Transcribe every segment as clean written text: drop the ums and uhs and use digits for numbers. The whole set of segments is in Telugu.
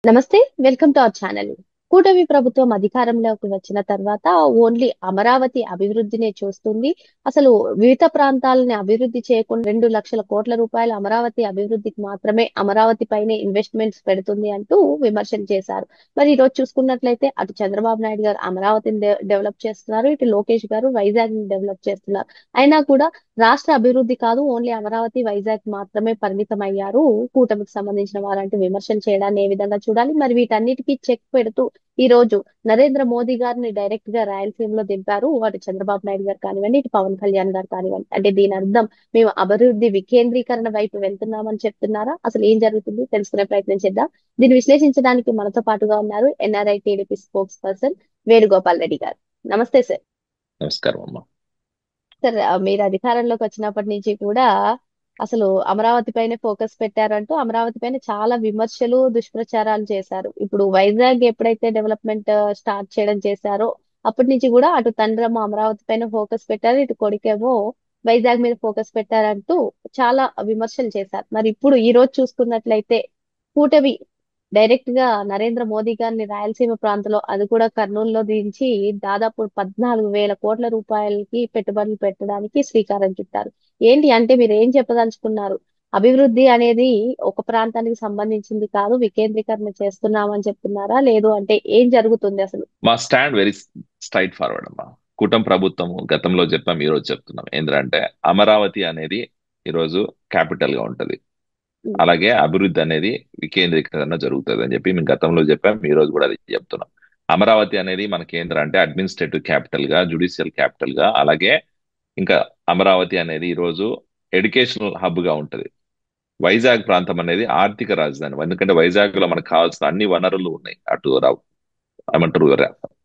నమస్తే. Welcome to our channel. కూటమి ప్రభుత్వం అధికారంలోకి వచ్చిన తర్వాత ఓన్లీ అమరావతి అభివృద్ధినే చూస్తుంది. అసలు వివిధ ప్రాంతాలని అభివృద్ధి చేయకుండా 2,00,00,000 కోట్ల అమరావతి అభివృద్ధికి మాత్రమే అమరావతి పైనే ఇన్వెస్ట్మెంట్స్ పెడుతుంది అంటూ విమర్శలు చేశారు. మరి ఈరోజు చూసుకున్నట్లయితే అటు చంద్రబాబు నాయుడు గారు అమరావతిని డెవలప్ చేస్తున్నారు. ఇటు లోకేష్ గారు వైజాగ్ ని డెవలప్ చేస్తున్నారు. అయినా కూడా రాష్ట్ర అభివృద్ధి కాదు, ఓన్లీ అమరావతి వైజాగ్ మాత్రమే పరిమితం అయ్యారు కూటమికి సంబంధించిన వారంటూ విమర్శలు చేయడాన్ని ఏ విధంగా చూడాలి? మరి వీటన్నిటికీ చెక్ పెడుతూ ఈ రోజు నరేంద్ర మోదీ గారిని డైరెక్ట్ గా రాయలసీమలో దింపారు. అటు చంద్రబాబు నాయుడు గారు కానివ్వండి, ఇటు పవన్ కళ్యాణ్ గారు కానివ్వండి. అంటే దీని అర్థం మేము అభివృద్ధి వికేంద్రీకరణ వైపు వెళ్తున్నామని చెప్తున్నారా? అసలు ఏం జరుగుతుంది తెలుసుకునే ప్రయత్నం చేద్దాం. దీన్ని విశ్లేషించడానికి మనతో పాటుగా ఉన్నారు NRI TDP spokes person Venugopal Reddy గారు. నమస్తే సార్. నమస్కారం అమ్మా. సార్, మీరు అధికారంలోకి వచ్చినప్పటి నుంచి కూడా అసలు అమరావతి పైనే ఫోకస్ పెట్టారంటూ అమరావతి పైన చాలా విమర్శలు, దుష్ప్రచారాలు చేశారు. ఇప్పుడు వైజాగ్ ఎప్పుడైతే డెవలప్మెంట్ స్టార్ట్ చేయడం చేశారో అప్పటి నుంచి కూడా అటు తండ్రమ్మ అమరావతి పైన ఫోకస్ పెట్టారు, ఇటు కొడుకేమో వైజాగ్ మీద ఫోకస్ పెట్టారంటూ చాలా విమర్శలు చేశారు. మరి ఇప్పుడు ఈ రోజు చూసుకున్నట్లయితే కూటమి డైరెక్ట్ గా నరేంద్ర మోదీ గారిని రాయలసీమ ప్రాంతంలో, అది కూడా కర్నూలులో దించి దాదాపు 14,000 కోట్ల రూపాయలకి పెట్టుబడులు పెట్టడానికి శ్రీకారం చుట్టారు. ఏంటి అంటే మీరు ఏం చెప్పదలుచుకున్నారు? అభివృద్ధి అనేది ఒక ప్రాంతానికి సంబంధించింది కాదు, వికేంద్రీకరణ చేస్తున్నామని చెప్తున్నారా? లేదు అంటే ఏం జరుగుతుంది అసలు? మా స్టాండ్ వెరీ స్ట్రైట్ ఫార్వర్డ్ అమ్మా. కూటమి ప్రభుత్వం గతంలో చెప్పాం, ఈ రోజు చెప్తున్నాం. ఏంటంటే అమరావతి అనేది ఈరోజు క్యాపిటల్ గా ఉంటది. ఉమ్, అలాగే అభివృద్ధి అనేది వికేంద్రీకరణ జరుగుతుంది అని చెప్పి మేము గతంలో చెప్పాం, ఈ రోజు కూడా అది చెప్తున్నాం. అమరావతి అనేది మనకి ఏంటంటే అడ్మినిస్ట్రేటివ్ క్యాపిటల్ గా, జుడిషియల్ క్యాపిటల్ గా, అలాగే ఇంకా అమరావతి అనేది ఈరోజు ఎడ్యుకేషనల్ హబ్ గా ఉంటది. వైజాగ్ ప్రాంతం అనేది ఆర్థిక రాజధాని. ఎందుకంటే వైజాగ్ లో మనకు కావాల్సిన అన్ని వనరులు ఉన్నాయి. అటు ఏమంటారు,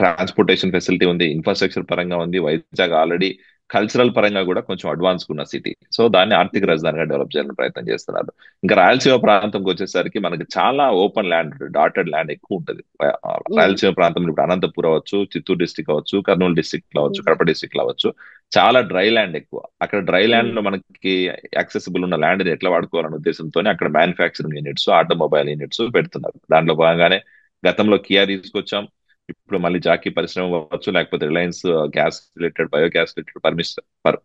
ట్రాన్స్పోర్టేషన్ ఫెసిలిటీ ఉంది, ఇన్ఫ్రాస్ట్రక్చర్ పరంగా ఉంది. వైజాగ్ ఆల్రెడీ కల్చరల్ పరంగా కూడా కొంచెం అడ్వాన్స్ ఉన్న సిటీ. సో దాన్ని ఆర్థిక ఉమ్, రాజధానిగా డెవలప్ చేయాలని ప్రయత్నం చేస్తున్నారు. ఇంకా రాయలసీమ ప్రాంతంకి వచ్చేసరికి మనకి చాలా ఓపెన్ ల్యాండ్, డాటెడ్ ల్యాండ్ ఎక్కువ ఉంటుంది. ఉమ్, రాయలసీమ ప్రాంతంలో ఇప్పుడు అనంతపురం అవ్వచ్చు, చిత్తూరు డిస్టిక్ అవ్వచ్చు, కర్నూలు డిస్టిక్ అవ్వచ్చు, ఉమ్, కడప డిస్టిక్ అవ్వచ్చు. చాలా డ్రై ల్యాండ్ ఎక్కువ. అక్కడ డ్రై ల్యాండ్ ఉమ్, లో మనకి యాక్సెసిబుల్ ఉన్న ల్యాండ్ ఎట్లా వాడుకోవాలనే ఉద్దేశంతో అక్కడ మ్యానుఫ్యాక్చరింగ్ యూనిట్స్, ఆటోమొబైల్ యూనిట్స్ పెడుతున్నారు. దాంట్లో భాగంగానే గతంలో కియా తీసుకొచ్చాం. ఇప్పుడు మళ్ళీ జాకీ పరిశ్రమ అవ్వచ్చు, లేకపోతే Reliance gas related, biogas related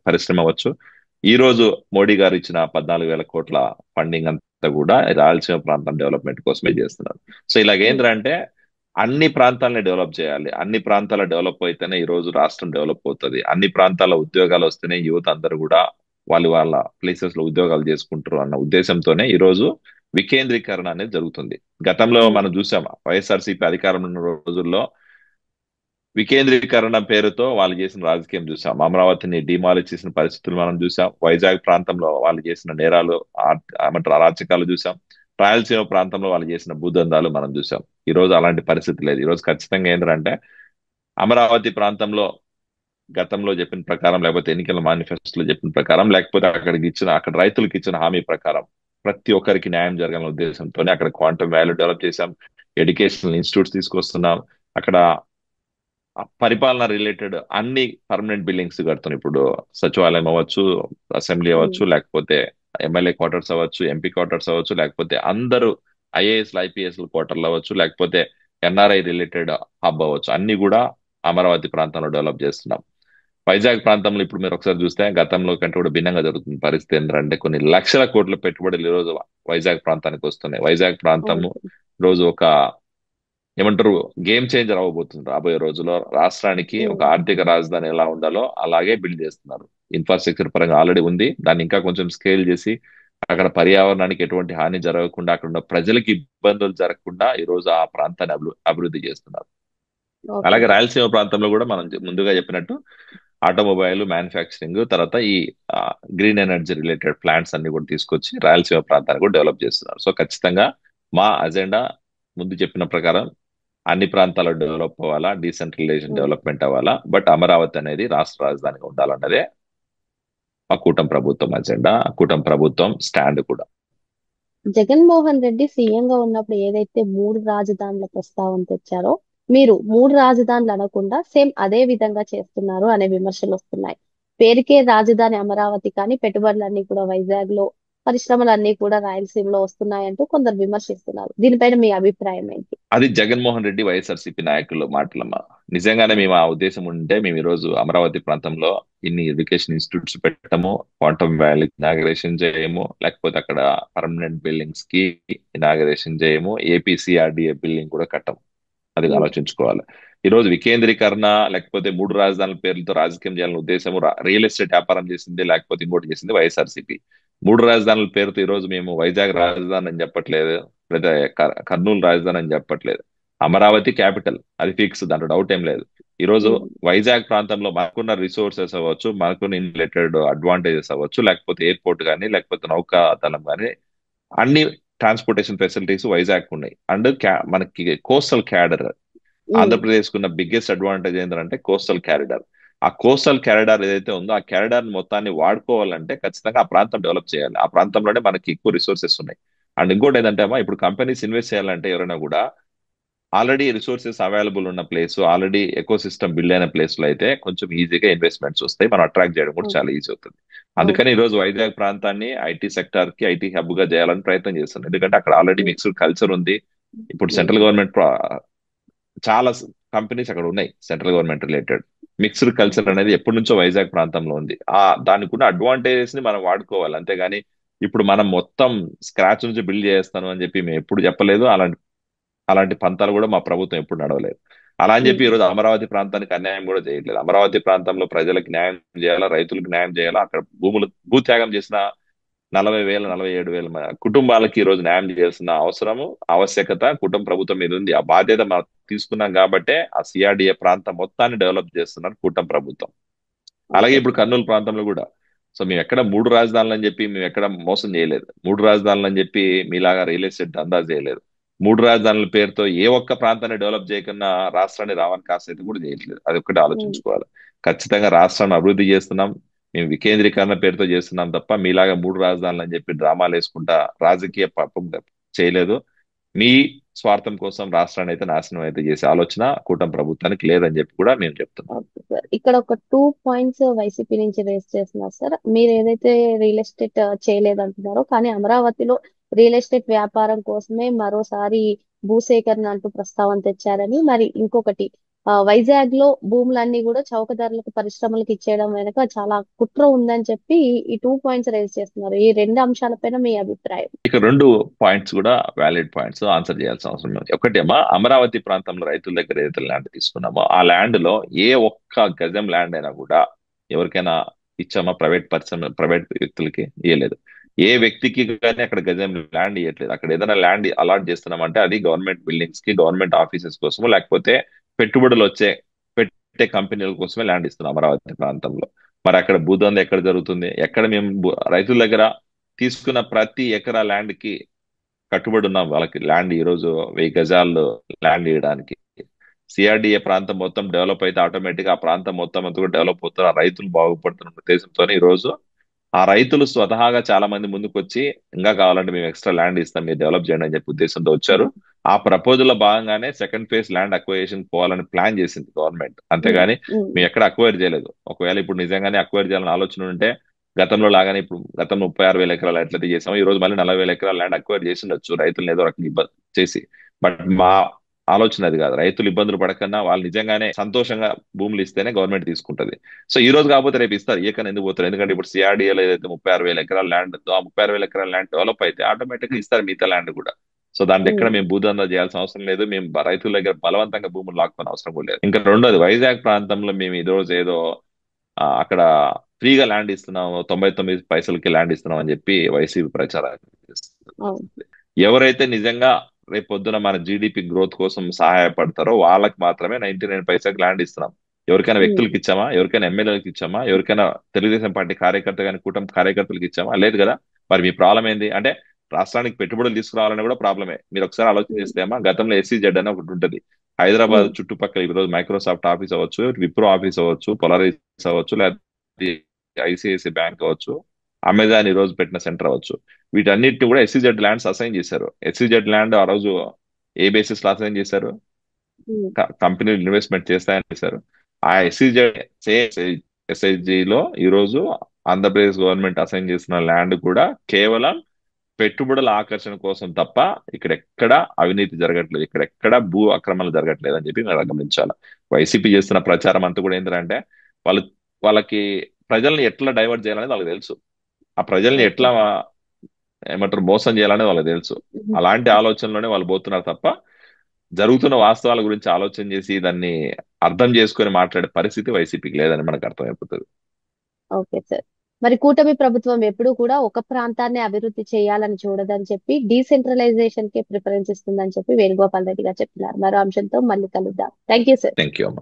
పరిశ్రమ అవ్వచ్చు. ఈ రోజు మోడీ గారు ఇచ్చిన 14,000 కోట్ల ఫండింగ్ అంతా కూడా రాయలసీమ ప్రాంతం డెవలప్మెంట్ కోసమే చేస్తున్నారు. సో ఉమ్, ఇలాగేంద్రంటే అన్ని ప్రాంతాలని డెవలప్ చేయాలి. అన్ని ప్రాంతాల డెవలప్ అయితేనే ఈ రోజు రాష్ట్రం డెవలప్ అవుతుంది. అన్ని ప్రాంతాల ఉద్యోగాలు వస్తేనే యువత అందరూ కూడా వాళ్ళ వాళ్ళ ప్లేసెస్ లో ఉద్యోగాలు చేసుకుంటారు అన్న ఉద్దేశంతోనే ఈ రోజు వికేంద్రీకరణ అనేది జరుగుతుంది. గతంలో ఉమ్, మనం చూసాం, వైఎస్ఆర్సీపీ అధికారంలో ఉన్న రోజుల్లో వికేంద్రీకరణ పేరుతో వాళ్ళు చేసిన రాజకీయం చూసాం. అమరావతిని డిమాలిష్ చేసిన పరిస్థితులు మనం చూసాం. వైజాగ్ ప్రాంతంలో వాళ్ళు చేసిన నేరాలు, ఏమంటారు, అరాచకాలు చూసాం. రాయలసీమ ప్రాంతంలో వాళ్ళు చేసిన భూదందాలు మనం చూసాం. ఈ రోజు అలాంటి పరిస్థితి లేదు. ఈ రోజు ఖచ్చితంగా ఏంటంటే అమరావతి ప్రాంతంలో గతంలో చెప్పిన ప్రకారం, లేకపోతే ఎన్నికల మేనిఫెస్టోలో చెప్పిన ప్రకారం, లేకపోతే అక్కడ రైతులకు ఇచ్చిన హామీ ప్రకారం ప్రతి ఒక్కరికి న్యాయం జరగాలనే ఉద్దేశంతోనే అక్కడ క్వాంటమ్ వాల్యూ డెవలప్ చేశాం. ఎడ్యుకేషనల్ ఇన్స్టిట్యూట్స్ తీసుకొస్తున్నాం. అక్కడ ఆ పరిపాలన రిలేటెడ్ అన్ని పర్మనెంట్ బిల్డింగ్స్ కడుతున్నాం. ఇప్పుడు సచివాలయం అవ్వచ్చు, అసెంబ్లీ ఉమ్, అవ్వచ్చు, లేకపోతే ఎమ్మెల్యే క్వార్టర్స్ అవ్వచ్చు, ఎంపీ క్వార్టర్స్ అవ్వచ్చు, లేకపోతే అందరూ ఐఏఎస్ ఐపీఎస్ క్వార్టర్లు అవ్వచ్చు, లేకపోతే ఎన్ఆర్ఐ రిలేటెడ్ హబ్ అవ్వచ్చు, అన్ని కూడా అమరావతి ప్రాంతంలో డెవలప్ చేస్తున్నాం. వైజాగ్ ప్రాంతంలో ఇప్పుడు మీరు ఒకసారి చూస్తే గతంలో కంటే కూడా భిన్నంగా జరుగుతుంది పరిస్థితి. ఏంటంటే కొన్ని లక్షల కోట్ల పెట్టుబడులు ఈ రోజు వైజాగ్ ప్రాంతానికి వస్తున్నాయి. వైజాగ్ ప్రాంతము అవును. రోజు ఒక, ఏమంటారు, గేమ్ చేంజర్ అవ్వబోతుంది. రాబోయే రోజుల్లో రాష్ట్రానికి ఒక ఉమ్, ఆర్థిక రాజధాని ఎలా ఉండాలో అలాగే బిల్డ్ చేస్తున్నారు. ఇన్ఫ్రాస్ట్రక్చర్ పరంగా ఆల్రెడీ ఉంది. దాన్ని ఇంకా కొంచెం స్కేల్ చేసి అక్కడ పర్యావరణానికి ఎటువంటి హాని జరగకుండా, అక్కడ ఉన్న ప్రజలకు ఇబ్బందులు జరగకుండా ఈ రోజు ఆ ప్రాంతాన్ని అభివృద్ధి చేస్తున్నారు. ఓకే. అలాగే రాయలసీమ ప్రాంతంలో కూడా మనం ముందుగా చెప్పినట్టు ఆటోమొబైల్ మ్యానుఫ్యాక్చరింగ్, తర్వాత ఈ గ్రీన్ ఎనర్జీ రిలేటెడ్ ప్లాంట్స్ అన్ని కూడా తీసుకొచ్చి రాయలసీమ ప్రాంతాన్ని కూడా డెవలప్ చేస్తున్నారు. సో ఖచ్చితంగా మా అజెండా ముందు చెప్పిన ప్రకారం అన్ని ప్రాంతాలు డెవలప్ అవ్వాలా, డీసెంట్రలైజేషన్ ఉమ్. డెవలప్మెంట్ అవ్వాలా, బట్ అమరావతి అనేది రాష్ట్ర రాజధానిగా ఉండాలన్నదే ఆ కూటమి ప్రభుత్వం అజెండా, ఆ కూటమి ప్రభుత్వం స్టాండ్ కూడా. జగన్మోహన్ రెడ్డి సీఎం గా ఉన్నప్పుడు ఏదైతే 3 రాజధానుల ప్రస్తావన తెచ్చారో, మీరు 3 రాజధానులు అనకుండా సేమ్ అదే విధంగా చేస్తున్నారు అనే విమర్శలు వస్తున్నాయి. పేరుకే రాజధాని అమరావతి కానీ పెట్టుబడులన్నీ కూడా వైజాగ్ లో పరిశ్రమలన్నీ కూడా రాయలసీమలో వస్తున్నాయంటూ కొందరు విమర్శిస్తున్నారు. దీనిపైన మీ అభిప్రాయం ఏంటి? అది జగన్మోహన్ రెడ్డి వైఎస్ఆర్సీపీ నాయకుల మాటలమ్మా. నిజంగానే మేము ఆ ఉద్దేశం ఉంటే మేము ఈ రోజు అమరావతి ప్రాంతంలో ఇన్ని ఎడ్యుకేషన్ ఇన్స్టిట్యూట్స్ పెట్టము, క్వాంటమ్ వ్యాలీ ఇనాగరేషన్ చేయము, లేకపోతే అక్కడ పర్మనెంట్ బిల్డింగ్స్ కి ఇనాగరేషన్ చేయము, ఏపీసీఆర్డీఏ బిల్డింగ్ కూడా కట్టము. అది ఉమ్, ఆలోచించుకోవాలి. ఈ రోజు వికేంద్రీకరణ లేకపోతే మూడు రాజధానుల పేర్లతో రాజకీయం చేయాలని ఉద్దేశం రియల్ ఎస్టేట్ వ్యాపారం చేసింది, లేకపోతే ఇంకోటి చేసింది వైఎస్ఆర్సీపీ. మూడు రాజధానుల పేరుతో ఈ రోజు మేము వైజాగ్ రాజధాని అని చెప్పట్లేదు, లేదా కర్నూలు రాజధాని అని చెప్పట్లేదు. అమరావతి క్యాపిటల్, అది ఫిక్స్, దాంట్లో డౌట్ ఏం లేదు. ఈ రోజు ఉమ్, వైజాగ్ ప్రాంతంలో మనకున్న రిసోర్సెస్ అవ్వచ్చు, మనకున్న రిలేటెడ్ అడ్వాంటేజెస్ అవ్వచ్చు, లేకపోతే ఎయిర్పోర్ట్ కానీ లేకపోతే నౌకా దళం కానీ, అన్ని ట్రాన్స్పోర్టేషన్ ఫెసిలిటీస్ వైజాగ్ ఉన్నాయి. అండ్ మనకి కోస్టల్ క్యాడర్, ఉమ్, ఆంధ్రప్రదేశ్ కున్న బిగ్గెస్ట్ అడ్వాంటేజ్ ఏంటంటే కోస్టల్ క్యారిడార్. ఆ కోస్టల్ క్యారిడార్ ఏదైతే ఉందో ఆ క్యారిడార్ మొత్తాన్ని వాడుకోవాలంటే ఖచ్చితంగా ఆ ప్రాంతం డెవలప్ చేయాలి. ఆ ప్రాంతంలోనే మనకి ఎక్కువ రిసోర్సెస్ ఉన్నాయి. అండ్ ఇంకోటి ఏంటంటే అమ్మా, ఇప్పుడు కంపెనీస్ ఇన్వెస్ట్ చేయాలంటే ఎవరైనా కూడా ఆల్రెడీ రిసోర్సెస్ అవైలబుల్ ఉన్న place, already eco system build అయిన ప్లేస్ లో అయితే కొంచెం ఈజీగా ఇన్వెస్ట్మెంట్స్ వస్తాయి, మనం అట్రాక్ట్ చేయడం కూడా ఉమ్, చాలా ఈజీ అవుతుంది. ఉమ్, అందుకని ఈ రోజు వైజాగ్ ప్రాంతాన్ని ఐటీ సెక్టార్ కి ఐటీ హబ్ గా చేయాలని ప్రయత్నం చేస్తున్నాం. ఎందుకంటే అక్కడ ఆల్రెడీ ఉమ్, మిక్స్డ్ కల్చర్ ఉంది. ఇప్పుడు ఉమ్, సెంట్రల్ గవర్నమెంట్ చాలా కంపెనీస్ అక్కడ ఉన్నాయి, central government related. Mixed culture అనేది ఎప్పటి నుంచో వైజాగ్ ప్రాంతంలో ఉంది. దానికి ఉన్న అడ్వాంటేజెస్ ని మనం వాడుకోవాలి. అంతేగాని ఇప్పుడు మనం మొత్తం స్క్రాచ్ నుంచి బిల్డ్ చేస్తాను అని చెప్పి మేము ఎప్పుడు చెప్పలేదు. అలాంటి అలాంటి పంతాలు కూడా మా ప్రభుత్వం ఎప్పుడు నడవలేదు. అలా అని చెప్పి ఉమ్, ఈరోజు అమరావతి ప్రాంతానికి అన్యాయం కూడా చేయట్లేదు. అమరావతి ప్రాంతంలో ప్రజలకు న్యాయం చేయాలా, రైతులకు న్యాయం చేయాలా, అక్కడ భూత్యాగం చేసిన 40,000 47,000 కుటుంబాలకి ఈ రోజు న్యాయం చేయాల్సిన అవసరము, ఆవశ్యకత కుటుంబ ప్రభుత్వం మీద ఉంది. ఆ బాధ్యత మనం తీసుకున్నాం కాబట్టే ఆ సిఆర్డిఏ ప్రాంతం మొత్తాన్ని డెవలప్ చేస్తున్నారు కూటమి ప్రభుత్వం. అలాగే ఓకే. ఇప్పుడు కర్నూలు ప్రాంతంలో కూడా. సో మేము ఎక్కడ మూడు రాజధానులు అని చెప్పి మేము ఎక్కడ మోసం చేయలేదు. మూడు రాజధానులు అని చెప్పి మీలాగా రియల్ ఎస్టేట్ దందా చేయలేదు. మూడు రాజధానుల పేరుతో ఏ ఒక్క ప్రాంతాన్ని డెవలప్ చేయకుండా రాష్ట్రాన్ని రావని కాసేది కూడా చేయట్లేదు. అది ఒక్కటి ఉమ్, ఆలోచించుకోవాలి. ఖచ్చితంగా రాష్ట్రాన్ని అభివృద్ధి చేస్తున్నాం. మేము వికేంద్రీకరణ పేరుతో చేస్తున్నాం తప్ప మీలాగా మూడు రాజధానులు అని చెప్పి డ్రామాలు వేసుకుంటా రాజకీయ పాపం చేయలేదు. మీ స్వార్థం కోసం రాష్ట్రాన్ని అయితే నాశనం అయితే చేసే ఆలోచన కూటమి ప్రభుత్వానికి లేదని చెప్పి కూడా మేము చెప్తున్నాం. Okay sir. ఇక్కడ ఒక 2 పాయింట్స్ వైసీపీ నుంచి రేస్ చేస్తున్నారు సార్. మీరు ఏదైతే రియల్ ఎస్టేట్ చేయలేదంటున్నారో, కానీ అమరావతిలో రియల్ ఎస్టేట్ వ్యాపారం కోసమే మరోసారి భూసేకరణ అంటూ ప్రస్తావన తెచ్చారని, మరి ఇంకొకటి వైజాగ్ లో భూములన్నీ కూడా చౌక ధరలకు పరిశ్రమలకు ఇచ్చేయడం వెనక చాలా కుట్ర ఉందని చెప్పి ఈ 2 పాయింట్స్ రేస్ చేస్తున్నారు. ఈ రెండు అంశాలపైన మీ అభిప్రాయం? ఇక రెండు పాయింట్స్ కూడా వ్యాలిడ్ పాయింట్స్, ఆన్సర్ చేయాల్సిన అవసరం ఉంది. ఒకటేమో అమరావతి ప్రాంతంలో రైతుల దగ్గర ఏదైతే ల్యాండ్ తీసుకున్నామో ఆ ల్యాండ్ లో ఏ ఒక్క గజం ల్యాండ్ అయినా కూడా ఎవరికైనా ఇచ్చామా? ప్రైవేట్ వ్యక్తులకి ఇవ్వలేదు. ఏ వ్యక్తికి కానీ అక్కడ గజం ల్యాండ్ ఇవ్వట్లేదు. అక్కడ ఏదైనా ల్యాండ్ అలాట్ చేస్తున్నామంటే అది గవర్నమెంట్ బిల్డింగ్స్ కి, గవర్నమెంట్ ఆఫీసెస్ కోసము, లేకపోతే పెట్టుబడులు పెట్టే కంపెనీల కోసమే ల్యాండ్ ఇస్తున్నాం అమరావతి ప్రాంతంలో. మరి అక్కడ భూదందా ఎక్కడ జరుగుతుంది? ఎక్కడ మేము రైతుల దగ్గర తీసుకున్న ప్రతి ఎకరా ల్యాండ్ కి కట్టుబడి ఉన్నాం. వాళ్ళకి ల్యాండ్ ఈ రోజు 1000 గజాల్లో ల్యాండ్ ఇవ్వడానికి. సిఆర్డిఏ ప్రాంతం మొత్తం డెవలప్ అయితే ఆటోమేటిక్ ఆ ప్రాంతం మొత్తం అంతా కూడా డెవలప్ అవుతారు, ఆ రైతులు బాగుపడుతున్న ఉద్దేశంతోనే ఈ రోజు ఆ రైతులు స్వతహాగా చాలా మంది ముందుకు వచ్చి ఇంకా కావాలంటే మేము ఎక్స్ట్రా ల్యాండ్ ఇస్తాం, మీరు డెవలప్ చేయండి అని చెప్పి ఉద్దేశంతో వచ్చారు. ఆ ప్రపోజల్ లో భాగంగానే సెకండ్ ఫేజ్ ల్యాండ్ అక్వైజేషన్ పోవాలని ప్లాన్ చేసింది గవర్నమెంట్. ఉమ్, అంతేగాని ఉమ్, మేము ఎక్కడ అక్వైర్ చేయలేదు. ఒకవేళ ఇప్పుడు నిజంగానే అక్వైర్ చేయాలని ఆలోచన ఉంటే గతంలో లాగానే ఇప్పుడు గతంలో 36,000 ఎకరాలు ఎట్లయితే చేసామో ఈ రోజు మళ్ళీ 40,000 ఎకరాల ల్యాండ్ అక్వైర్ చేసి ఉండొచ్చు, రైతులను ఏదో రకంగా ఇబ్బంది చేసి. బట్ మా ఆలోచన అది కాదు. రైతులు ఇబ్బందులు పడకన్నా వాళ్ళు నిజంగానే సంతోషంగా భూములు ఇస్తేనే గవర్నమెంట్ తీసుకుంటది. సో ఈ రోజు కాకపోతే రేపు ఇస్తారు, ఏకని ఎందుకు పోతారు? ఎందుకంటే ఇప్పుడు సిఆర్డీఏలో ఏదైతే 36,000 ఎకరాల ల్యాండ్ ఉందో ఆ 36,000 ఎకరాల ల్యాండ్ డెవలప్ అయితే ఆటోమేటిక్ గా ఇస్తారు మిగతా ల్యాండ్ కూడా. సో దాంట్లో ఎక్కడ ఉమ్, మేము భూదందా చేయాల్సిన అవసరం లేదు, మేము రైతుల దగ్గర బలవంతంగా భూములు లాక్కునే అవసరం కూడా లేదు. ఇంకా రెండోది, వైజాగ్ ప్రాంతంలో మేము ఈ రోజు ఏదో అక్కడ ఫ్రీగా ల్యాండ్ ఇస్తున్నాము, 99 పైసలకి ల్యాండ్ ఇస్తున్నాం అని చెప్పి వైసీపీ ప్రచారం చేస్తుంది. అవును. ఎవరైతే నిజంగా రేపు పొద్దున మన జీడిపి గ్రోత్ కోసం సహాయపడతారో వాళ్ళకి మాత్రమే 99 పైసలకు ల్యాండ్ ఇస్తున్నాం. ఎవరికైనా ఉమ్, వ్యక్తులకు ఇచ్చామా? ఎవరికైనా ఎమ్మెల్యేలకు ఇచ్చామా? ఎవరికైనా తెలుగుదేశం పార్టీ కార్యకర్త కానీ కూటమి కార్యకర్తలకు ఇచ్చామా? లేదు కదా. మరి మీ ప్రాబ్లం ఏంది అంటే రాష్ట్రానికి పెట్టుబడులు తీసుకురావాలని కూడా ప్రాబ్లమే. మీరు ఒకసారి ఆలోచన ఉమ్, చేస్తే అమ్మా, గతంలో SEZ అని ఒకటి ఉంటుంది హైదరాబాద్ ఉమ్, చుట్టుపక్కల. ఈ రోజు మైక్రోసాఫ్ట్ ఆఫీస్ అవ్వచ్చు, విప్రో ఆఫీస్ అవ్వచ్చు, పొలారిస్ అవ్వచ్చు, లేకపోతే ఐసిఐసిఐ బ్యాంక్ అవ్వచ్చు, అమెజాన్ ఈ రోజు పెట్టిన సెంటర్ అవ్వచ్చు, వీటన్నిటిని కూడా SEZ ల్యాండ్స్ అసైన్ చేశారు. SEZ ల్యాండ్ ఆ రోజు ఏ బేసిస్ లో అసైన్ చేశారు? ఉమ్, కంపెనీలు ఇన్వెస్ట్మెంట్ చేస్తాయని చేశారు. ఆ SEZ లో ఈ రోజు ఆంధ్రప్రదేశ్ గవర్నమెంట్ అసైన్ చేసిన ల్యాండ్ కూడా కేవలం పెట్టుబడుల ఆకర్షణ కోసం తప్ప ఇక్కడ ఎక్కడ అవినీతి జరగట్లేదు, ఇక్కడ ఎక్కడ భూ అక్రమాలు జరగట్లేదు అని చెప్పి మనం గమనించాలి. వైసీపీ చేస్తున్న ప్రచారం అంతా కూడా ఏంటంటే వాళ్ళు వాళ్ళకి ప్రజల్ని ఎట్లా డైవర్ట్ చేయాలనేది వాళ్ళకి తెలుసు, ఆ ప్రజల్ని ఓకే. ఎట్లా ఏమంటారు మోసం చేయాలనేది వాళ్ళకి తెలుసు. అలాంటి ఆలోచనలోనే వాళ్ళు పోతున్నారు తప్ప జరుగుతున్న వాస్తవాల గురించి ఆలోచన చేసి దాన్ని అర్థం చేసుకొని మాట్లాడే పరిస్థితి వైసీపీకి లేదని మనకు అర్థమైపోతుంది. Okay sir. మరి కూటమి ప్రభుత్వం ఎప్పుడూ కూడా ఒక ప్రాంతాన్ని అభివృద్ధి చేయాలని చూడదని చెప్పి డీసెంట్రలైజేషన్ కి ప్రిఫరెన్స్ ఇస్తుందని చెప్పి వేణుగోపాల్ రెడ్డి గారు చెప్తున్నారు. మరో అంశంతో మళ్ళీ కలుద్దాం. Thank you sir. Thank you అమ్మా.